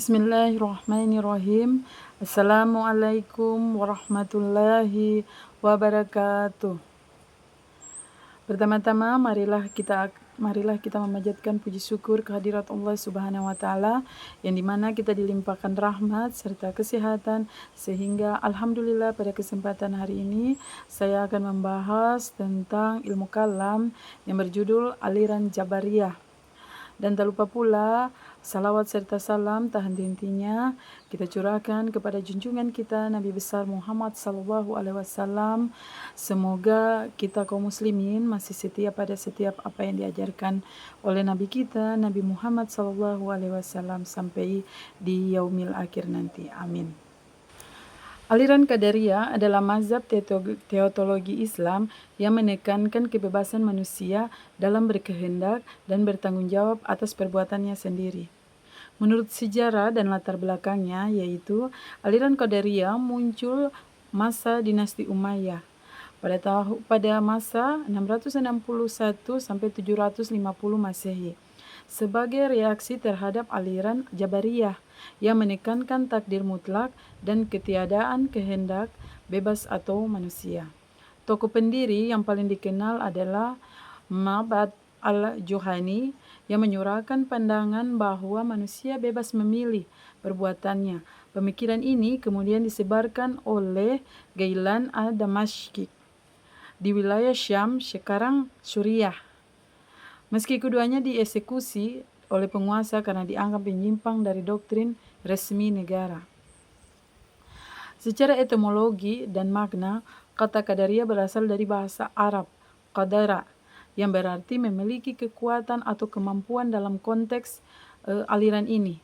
Bismillahirrahmanirrahim. Assalamualaikum warahmatullahi wabarakatuh. Pertama-tama marilah kita memanjatkan puji syukur kehadirat Allah Subhanahu wa taala yang dimana kita dilimpahkan rahmat serta kesehatan, sehingga alhamdulillah pada kesempatan hari ini saya akan membahas tentang ilmu kalam yang berjudul aliran Jabariyah. Dan tak lupa pula, salawat serta salam tak henti-hentinya kita curahkan kepada junjungan kita Nabi besar Muhammad SAW. Semoga kita kaum muslimin masih setia pada setiap apa yang diajarkan oleh Nabi kita Nabi Muhammad SAW sampai di yaumil akhir nanti. Amin. Aliran Qadariyah adalah mazhab teologi Islam yang menekankan kebebasan manusia dalam berkehendak dan bertanggung jawab atas perbuatannya sendiri. Menurut sejarah dan latar belakangnya, yaitu aliran Qadariyah muncul masa dinasti Umayyah pada masa 661 sampai 750 Masehi sebagai reaksi terhadap aliran Jabariyah yang menekankan takdir mutlak dan ketiadaan kehendak bebas atau manusia. Tokoh pendiri yang paling dikenal adalah Ma'bad al-Juhani yang menyuarakan pandangan bahwa manusia bebas memilih perbuatannya. Pemikiran ini kemudian disebarkan oleh Ghailan ad-Damashqi di wilayah Syam, sekarang Suriah. Meski keduanya dieksekusi oleh penguasa karena dianggap menyimpang dari doktrin resmi negara. Secara etimologi dan makna, kata Qadariyah berasal dari bahasa Arab qadara, yang berarti memiliki kekuatan atau kemampuan. Dalam konteks aliran ini,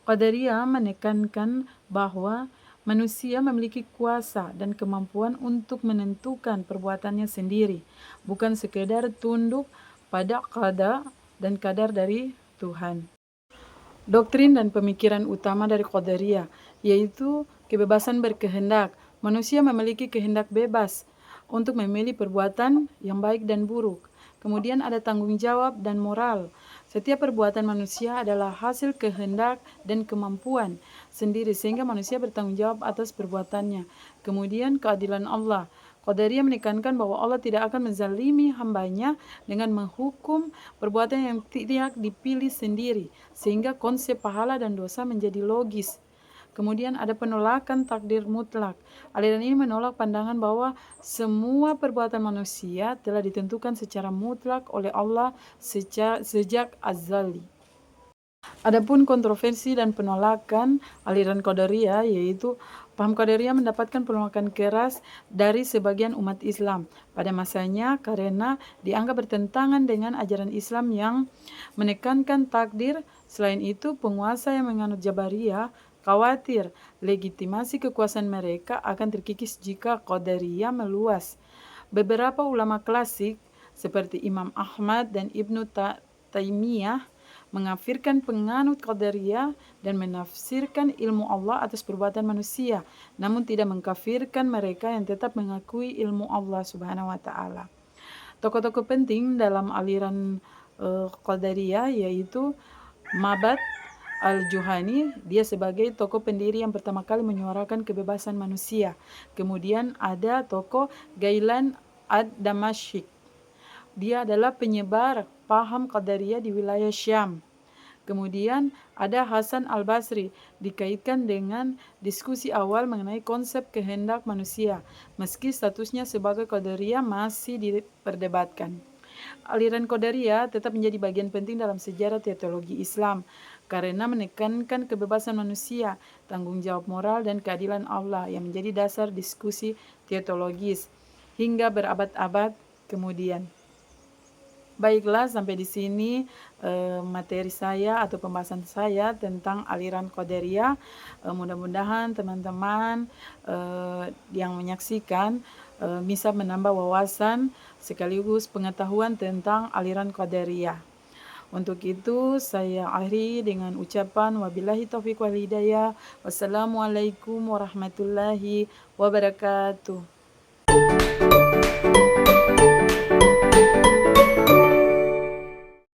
Qadariyah menekankan bahwa manusia memiliki kuasa dan kemampuan untuk menentukan perbuatannya sendiri, bukan sekedar tunduk pada qada dan kadar dari Tuhan. Doktrin dan pemikiran utama dari Qadariyah yaitu kebebasan berkehendak. Manusia memiliki kehendak bebas untuk memilih perbuatan yang baik dan buruk. Kemudian ada tanggung jawab dan moral. Setiap perbuatan manusia adalah hasil kehendak dan kemampuan sendiri, sehingga manusia bertanggung jawab atas perbuatannya. Kemudian keadilan Allah. Qadariyah menekankan bahwa Allah tidak akan menzalimi hambanya dengan menghukum perbuatan yang tidak dipilih sendiri, sehingga konsep pahala dan dosa menjadi logis. Kemudian ada penolakan takdir mutlak. Aliran ini menolak pandangan bahwa semua perbuatan manusia telah ditentukan secara mutlak oleh Allah sejak azali. Adapun kontroversi dan penolakan aliran Qadariyah, yaitu paham Qadariyah mendapatkan penolakan keras dari sebagian umat Islam pada masanya karena dianggap bertentangan dengan ajaran Islam yang menekankan takdir. Selain itu, penguasa yang menganut Jabariyah khawatir legitimasi kekuasaan mereka akan terkikis jika Qadariyah meluas. Beberapa ulama klasik seperti Imam Ahmad dan Ibnu Taimiyah mengafirkan penganut Qadariyah dan menafsirkan ilmu Allah atas perbuatan manusia, namun tidak mengkafirkan mereka yang tetap mengakui ilmu Allah Subhanahu wa taala. Tokoh-tokoh penting dalam aliran Qadariyah yaitu Ma'bad al-Juhani, dia sebagai tokoh pendiri yang pertama kali menyuarakan kebebasan manusia. Kemudian ada tokoh Ghailan ad-Damashqi. Dia adalah penyebar paham Qadariyah di wilayah Syam. Kemudian ada Hasan al-Basri, dikaitkan dengan diskusi awal mengenai konsep kehendak manusia, meski statusnya sebagai Qadariyah masih diperdebatkan. Aliran Qadariyah tetap menjadi bagian penting dalam sejarah teologi Islam karena menekankan kebebasan manusia, tanggung jawab moral, dan keadilan Allah yang menjadi dasar diskusi teologis hingga berabad-abad kemudian. Baiklah, sampai di sini materi saya atau pembahasan saya tentang aliran Qadariyah. Mudah-mudahan teman-teman yang menyaksikan bisa menambah wawasan sekaligus pengetahuan tentang aliran Qadariyah. Untuk itu saya akhiri dengan ucapan wabillahi taufiq wal hidayah. Wassalamualaikum warahmatullahi wabarakatuh.